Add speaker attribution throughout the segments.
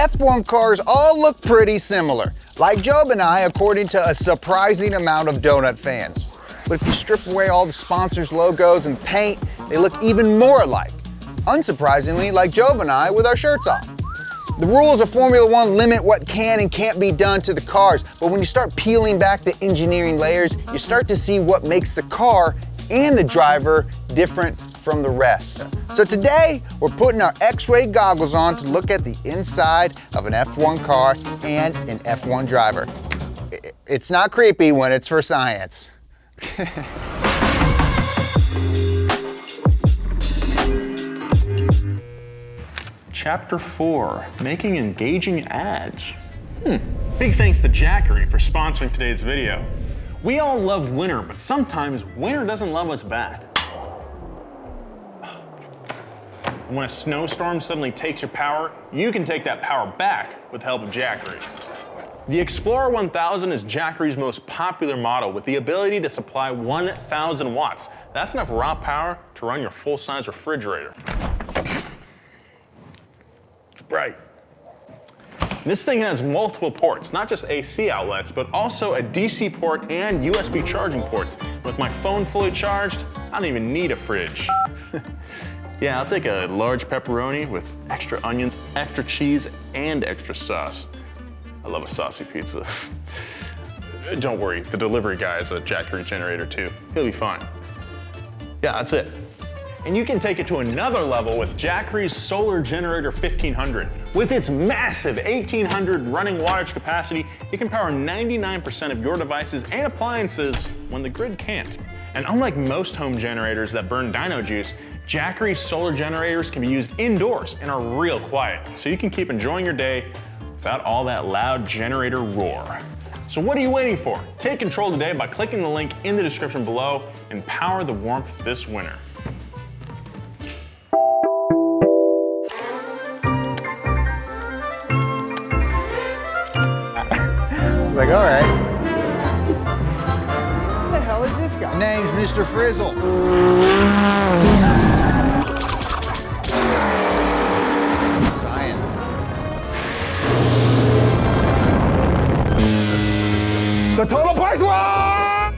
Speaker 1: F1 cars all look pretty similar, like Job and I, according to a surprising amount of donut fans. But if you strip away all the sponsors' logos and paint, they look even more alike. Unsurprisingly, like Job and I with our shirts off. The rules of Formula One limit what can and can't be done to the cars, but when you start peeling back the engineering layers, you start to see what makes the car and the driver different from the rest. So today, we're putting our X-ray goggles on to look at the inside of an F1 car and an F1 driver. It's not creepy when it's for science.
Speaker 2: Chapter 4, making engaging ads. Big thanks to Jackery for sponsoring today's video. We all love winter, but sometimes winter doesn't love us back. When a snowstorm suddenly takes your power, you can take that power back with the help of Jackery. The Explorer 1000 is Jackery's most popular model with the ability to supply 1,000 watts. That's enough raw power to run your full-size refrigerator. It's bright. This thing has multiple ports, not just AC outlets, but also a DC port and USB charging ports. With my phone fully charged, I don't even need a fridge. Yeah, I'll take a large pepperoni with extra onions, extra cheese, and extra sauce. I love a saucy pizza. Don't worry, the delivery guy is a Jackery generator too. He'll be fine. Yeah, that's it. And you can take it to another level with Jackery's Solar Generator 1500. With its massive 1,800 running wattage capacity, it can power 99% of your devices and appliances when the grid can't. And unlike most home generators that burn dyno juice, Jackery's solar generators can be used indoors and are real quiet, so you can keep enjoying your day without all that loud generator roar. So what are you waiting for? Take control today by clicking the link in the description below and power the warmth this winter.
Speaker 1: Like, all right. Who the hell is this guy? Name's Mr. Frizzle. Science. The total price war!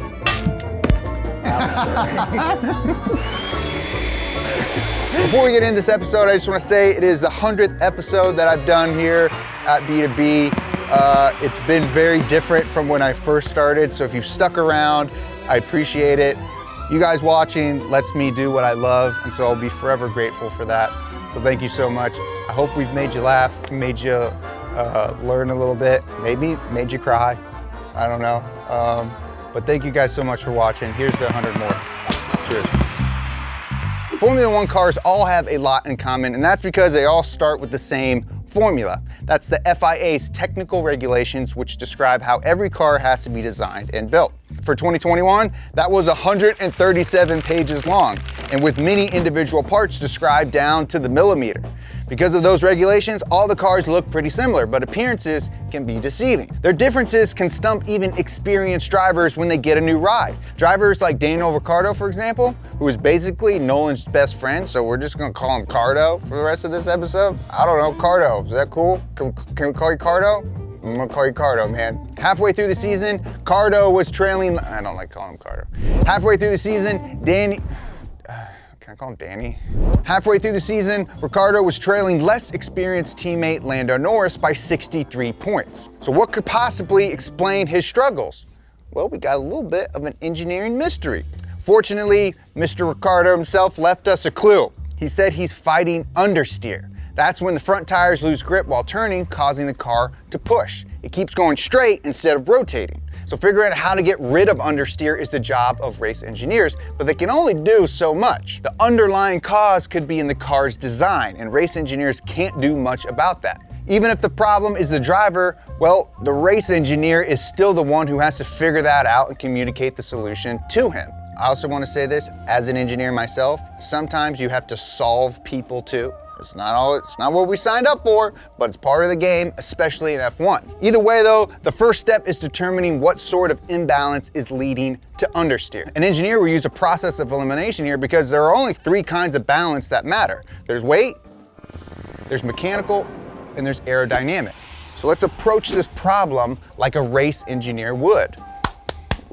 Speaker 1: Before we get into this episode, I just want to say it is the 100th episode that I've done here at B2B. It's been very different from when I first started, so if you've stuck around, I appreciate it. You guys watching lets me do what I love, and so I'll be forever grateful for that. So thank you so much. I hope we've made you laugh, made you learn a little bit, maybe made you cry. I don't know. But thank you guys so much for watching. Here's the 100 more. Cheers. Formula One cars all have a lot in common, and that's because they all start with the same formula. That's the FIA's technical regulations, which describe how every car has to be designed and built. For 2021, that was 137 pages long, and with many individual parts described down to the millimeter. Because of those regulations, all the cars look pretty similar, but appearances can be deceiving. Their differences can stump even experienced drivers when they get a new ride. Drivers like Daniel Ricciardo, for example, who is basically Nolan's best friend, so we're just gonna call him Cardo for the rest of this episode. I don't know, Cardo, is that cool? Can we call you Cardo? I'm gonna call you Cardo, man. Halfway through the season, Cardo was trailing, I don't like calling him Cardo. Halfway through the season, can I call him Danny? Halfway through the season, Ricciardo was trailing less experienced teammate Lando Norris by 63 points. So what could possibly explain his struggles? Well, we got a little bit of an engineering mystery. Fortunately, Mr. Ricciardo himself left us a clue. He said he's fighting understeer. That's when the front tires lose grip while turning, causing the car to push. It keeps going straight instead of rotating. So figuring out how to get rid of understeer is the job of race engineers, but they can only do so much. The underlying cause could be in the car's design, and race engineers can't do much about that. Even if the problem is the driver, well, the race engineer is still the one who has to figure that out and communicate the solution to him. I also want to say this, as an engineer myself, sometimes you have to solve people too. It's not what we signed up for, but it's part of the game, especially in F1. Either way though, the first step is determining what sort of imbalance is leading to understeer. An engineer will use a process of elimination here because there are only 3 kinds of balance that matter. There's weight, there's mechanical, and there's aerodynamic. So let's approach this problem like a race engineer would.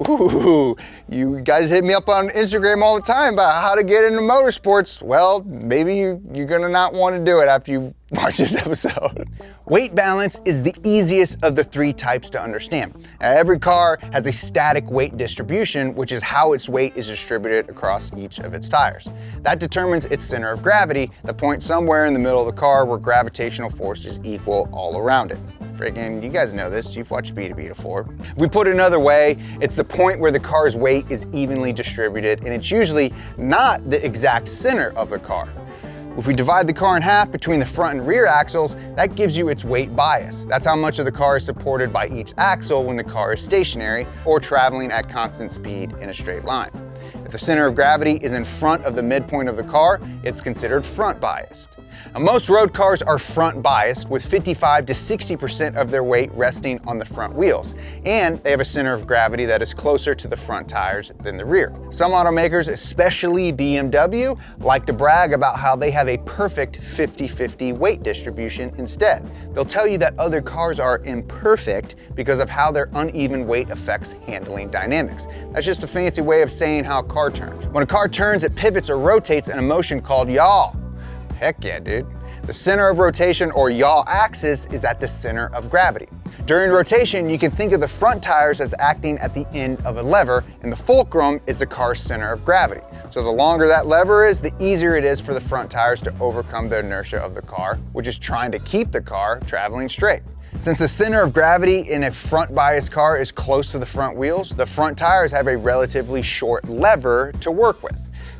Speaker 1: Ooh, you guys hit me up on Instagram all the time about how to get into motorsports. Well, maybe you're gonna not want to do it after you've watched this episode. Weight balance is the easiest of the three types to understand. Now, every car has a static weight distribution, which is how its weight is distributed across each of its tires. That determines its center of gravity, the point somewhere in the middle of the car where gravitational force is equal all around it. Friggin', you guys know this, you've watched B2B before. We put it another way, it's the point where the car's weight is evenly distributed, and it's usually not the exact center of the car. If we divide the car in half between the front and rear axles, that gives you its weight bias. That's how much of the car is supported by each axle when the car is stationary or traveling at constant speed in a straight line. If the center of gravity is in front of the midpoint of the car, it's considered front biased. Now, most road cars are front biased with 55 to 60% of their weight resting on the front wheels, and they have a center of gravity that is closer to the front tires than the rear. Some automakers, especially BMW, like to brag about how they have a perfect 50-50 weight distribution instead. They'll tell you that other cars are imperfect because of how their uneven weight affects handling dynamics. That's just a fancy way of saying how a car turns. When a car turns, it pivots or rotates in a motion called yaw. Heck yeah, dude. The center of rotation, or yaw axis, is at the center of gravity. During rotation, you can think of the front tires as acting at the end of a lever, and the fulcrum is the car's center of gravity. So the longer that lever is, the easier it is for the front tires to overcome the inertia of the car, which is trying to keep the car traveling straight. Since the center of gravity in a front biased car is close to the front wheels, the front tires have a relatively short lever to work with.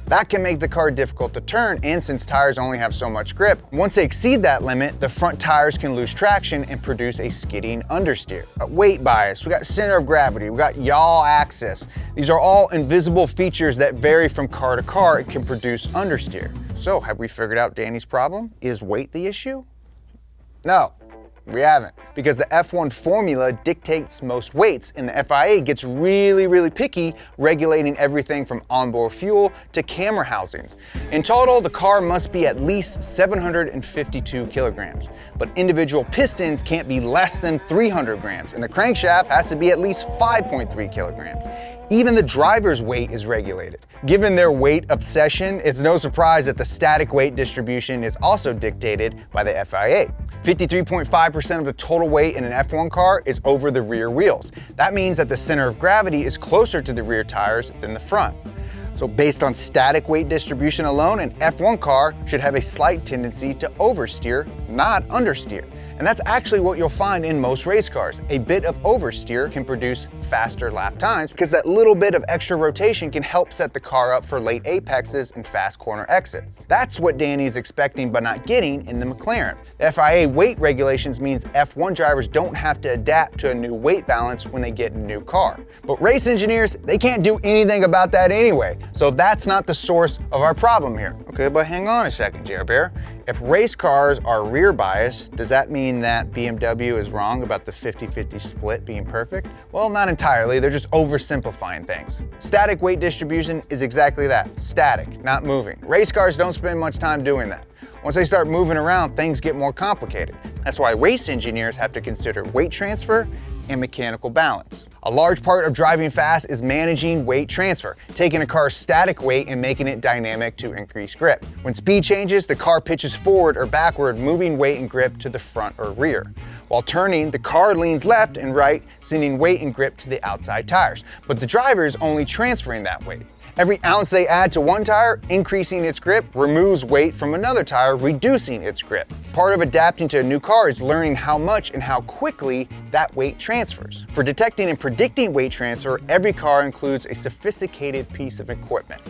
Speaker 1: That can make the car difficult to turn, and since tires only have so much grip, once they exceed that limit, the front tires can lose traction and produce a skidding understeer. Weight bias, we got center of gravity, we got yaw axis. These are all invisible features that vary from car to car and can produce understeer. So have we figured out Danny's problem? Is weight the issue? No. We haven't, because the F1 formula dictates most weights, and the FIA gets really picky, regulating everything from onboard fuel to camera housings. In total, the car must be at least 752 kilograms, but individual pistons can't be less than 300 grams, and the crankshaft has to be at least 5.3 kilograms. Even the driver's weight is regulated. Given their weight obsession, it's no surprise that the static weight distribution is also dictated by the FIA. 53.5% of the total weight in an F1 car is over the rear wheels. That means that the center of gravity is closer to the rear tires than the front. So based on static weight distribution alone, an F1 car should have a slight tendency to oversteer, not understeer. And that's actually what you'll find in most race cars. A bit of oversteer can produce faster lap times because that little bit of extra rotation can help set the car up for late apexes and fast corner exits. That's what Danny's expecting but not getting in the McLaren. The FIA weight regulations means F1 drivers don't have to adapt to a new weight balance when they get a new car. But race engineers, they can't do anything about that anyway. So that's not the source of our problem here. Okay, but hang on a second, Jer Bear. If race cars are rear biased, does that mean that BMW is wrong about the 50-50 split being perfect? Well, not entirely, they're just oversimplifying things. Static weight distribution is exactly that, static, not moving. Race cars don't spend much time doing that. Once they start moving around, things get more complicated. That's why race engineers have to consider weight transfer and mechanical balance. A large part of driving fast is managing weight transfer, taking a car's static weight and making it dynamic to increase grip. When speed changes, the car pitches forward or backward, moving weight and grip to the front or rear. While turning, the car leans left and right, sending weight and grip to the outside tires. But the driver is only transferring that weight. Every ounce they add to one tire, increasing its grip, removes weight from another tire, reducing its grip. Part of adapting to a new car is learning how much and how quickly that weight transfers. For detecting and predicting weight transfer, every car includes a sophisticated piece of equipment: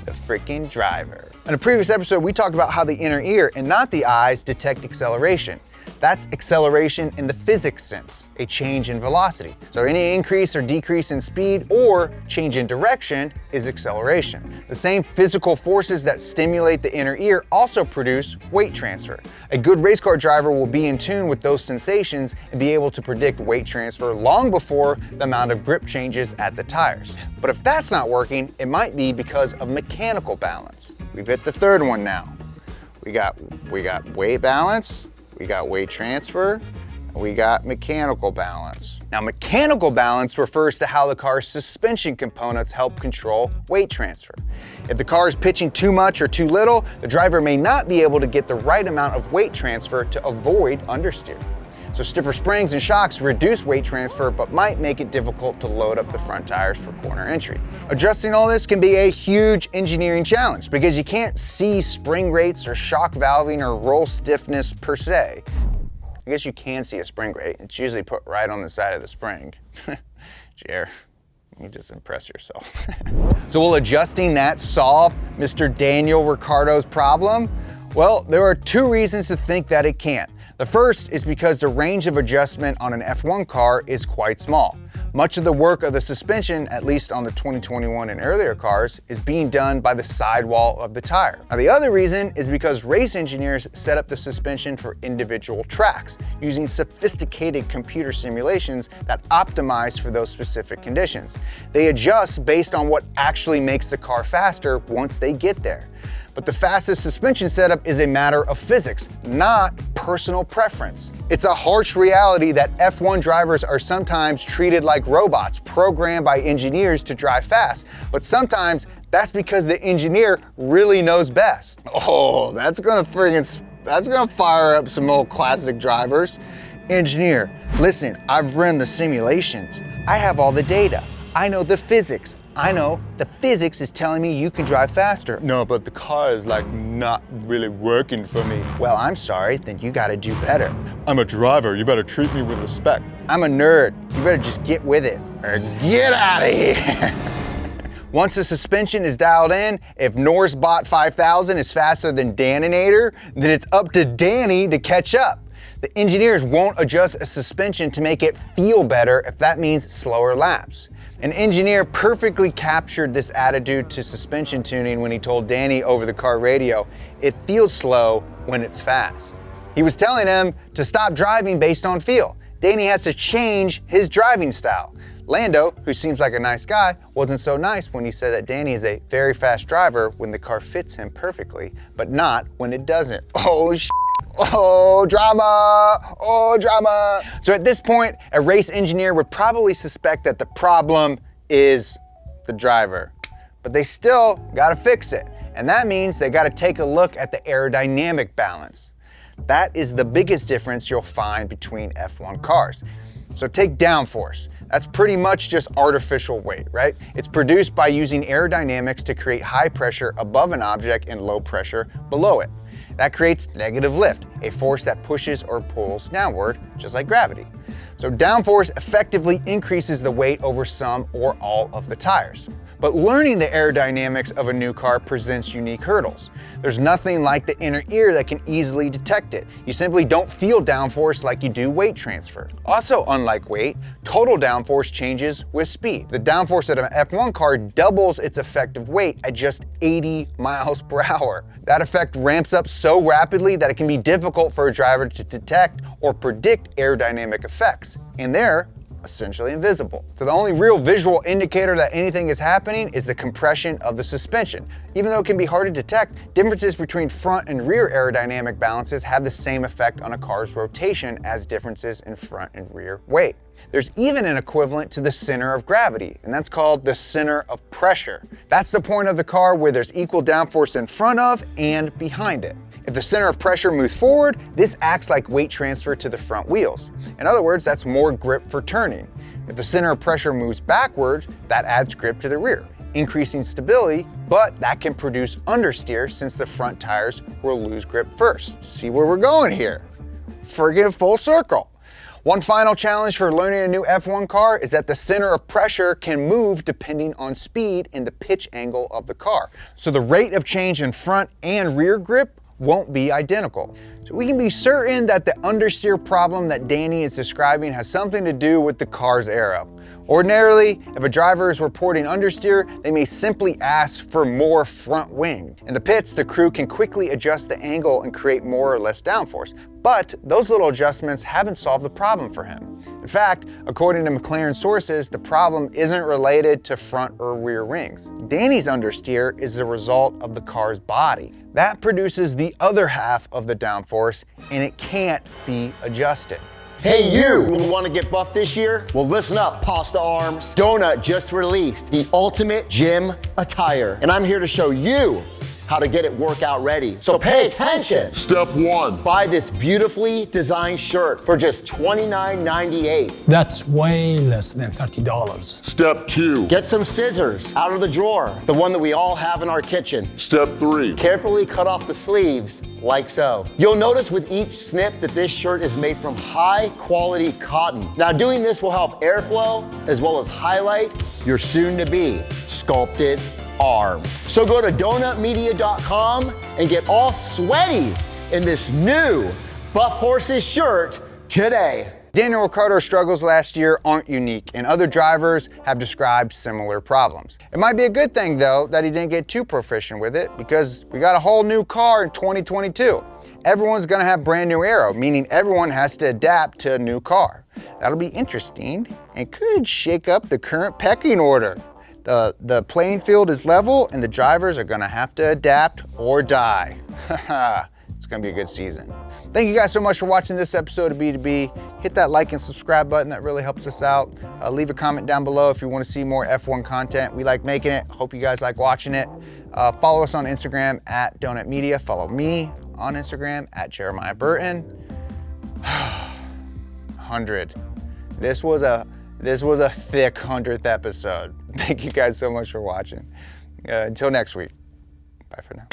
Speaker 1: the freaking driver. In a previous episode, we talked about how the inner ear and not the eyes detect acceleration. That's acceleration in the physics sense, a change in velocity. So any increase or decrease in speed or change in direction is acceleration. The same physical forces that stimulate the inner ear also produce weight transfer. A good race car driver will be in tune with those sensations and be able to predict weight transfer long before the amount of grip changes at the tires. But if that's not working, it might be because of mechanical balance. We've hit the third one now. We got weight balance, We got weight transfer, and we got mechanical balance. Now, mechanical balance refers to how the car's suspension components help control weight transfer. If the car is pitching too much or too little, the driver may not be able to get the right amount of weight transfer to avoid understeer. So stiffer springs and shocks reduce weight transfer, but might make it difficult to load up the front tires for corner entry. Adjusting all this can be a huge engineering challenge because you can't see spring rates or shock valving or roll stiffness per se. I guess you can see a spring rate. It's usually put right on the side of the spring. Jer, you just impress yourself. So will adjusting that solve Mr. Daniel Ricciardo's problem? Well, there are two reasons to think that it can't. The first is because the range of adjustment on an F1 car is quite small. Much of the work of the suspension, at least on the 2021 and earlier cars, is being done by the sidewall of the tire. Now, the other reason is because race engineers set up the suspension for individual tracks, using sophisticated computer simulations that optimize for those specific conditions. They adjust based on what actually makes the car faster once they get there. But the fastest suspension setup is a matter of physics, not personal preference. It's a harsh reality that F1 drivers are sometimes treated like robots, programmed by engineers to drive fast. But sometimes that's because the engineer really knows best. Oh, that's gonna fire up some old classic drivers. Engineer, listen, I've run the simulations. I have all the data. I know the physics. I know the physics is telling me you can drive faster. No, but the car is like not really working for me. Well, I'm sorry, then you gotta do better.
Speaker 3: I'm a driver, you better treat me with respect.
Speaker 1: I'm a nerd, you better just get with it, or get out of here. Once the suspension is dialed in, if Norsbot 5000 is faster than Daninator, then it's up to Danny to catch up. The engineers won't adjust a suspension to make it feel better if that means slower laps. An engineer perfectly captured this attitude to suspension tuning when he told Danny over the car radio, "It feels slow when it's fast." He was telling him to stop driving based on feel. Danny has to change his driving style. Lando, who seems like a nice guy, wasn't so nice when he said that Danny is a very fast driver when the car fits him perfectly, but not when it doesn't. Oh, oh, drama, oh, drama. So at this point, a race engineer would probably suspect that the problem is the driver, but they still gotta fix it. And that means they gotta take a look at the aerodynamic balance. That is the biggest difference you'll find between F1 cars. So take downforce. That's pretty much just artificial weight, right? It's produced by using aerodynamics to create high pressure above an object and low pressure below it. That creates negative lift, a force that pushes or pulls downward, just like gravity. So downforce effectively increases the weight over some or all of the tires. But learning the aerodynamics of a new car presents unique hurdles. There's nothing like the inner ear that can easily detect it. You simply don't feel downforce like you do weight transfer. Also, unlike weight, total downforce changes with speed. The downforce at an F1 car doubles its effective weight at just 80 miles per hour. That effect ramps up so rapidly that it can be difficult for a driver to detect or predict aerodynamic effects, and they're essentially invisible. So the only real visual indicator that anything is happening is the compression of the suspension. Even though it can be hard to detect, differences between front and rear aerodynamic balances have the same effect on a car's rotation as differences in front and rear weight. There's even an equivalent to the center of gravity, and that's called the center of pressure. That's the point of the car where there's equal downforce in front of and behind it. If the center of pressure moves forward, this acts like weight transfer to the front wheels. In other words, that's more grip for turning. If the center of pressure moves backward, that adds grip to the rear, increasing stability, but that can produce understeer since the front tires will lose grip first. See where we're going here? Friggin' full circle. One final challenge for learning a new F1 car is that the center of pressure can move depending on speed and the pitch angle of the car. So the rate of change in front and rear grip won't be identical. So we can be certain that the understeer problem that Danny is describing has something to do with the car's aero. Ordinarily, if a driver is reporting understeer, they may simply ask for more front wing. In the pits, the crew can quickly adjust the angle and create more or less downforce. But those little adjustments haven't solved the problem for him. In fact, according to McLaren sources, the problem isn't related to front or rear wings. Danny's understeer is the result of the car's body. that produces the other half of the downforce, and it can't be adjusted.
Speaker 4: Hey you want to get buff this year? Well, listen up, Pasta Arms. Donut just released the ultimate gym attire, and I'm here to show you how to get it workout ready. So pay attention.
Speaker 5: Step 1.
Speaker 4: Buy this beautifully designed shirt for just $29.98.
Speaker 6: That's way less than $30.
Speaker 5: Step 2.
Speaker 4: Get some scissors out of the drawer, the one that we all have in our kitchen.
Speaker 5: Step 3.
Speaker 4: Carefully cut off the sleeves like so. You'll notice with each snip that this shirt is made from high quality cotton. Now doing this will help airflow as well as highlight your soon to be sculpted arms. So go to donutmedia.com and get all sweaty in this new Buff Horses shirt today.
Speaker 1: Daniel Ricciardo's struggles last year aren't unique, and other drivers have described similar problems. It might be a good thing, though, that he didn't get too proficient with it, because we got a whole new car in 2022. Everyone's gonna have brand new aero, meaning everyone has to adapt to a new car. That'll be interesting and could shake up the current pecking order. The playing field is level, and the drivers are gonna have to adapt or die. It's gonna be a good season. Thank you guys so much for watching this episode of B2B. Hit that like and subscribe button, that really helps us out. Leave a comment down below if you wanna see more F1 content. We like making it, hope you guys like watching it. Follow us on Instagram at Donut Media. Follow me on Instagram at Jeremiah Burton. 100. This was a thick 100th episode. Thank you guys so much for watching. Until next week, bye for now.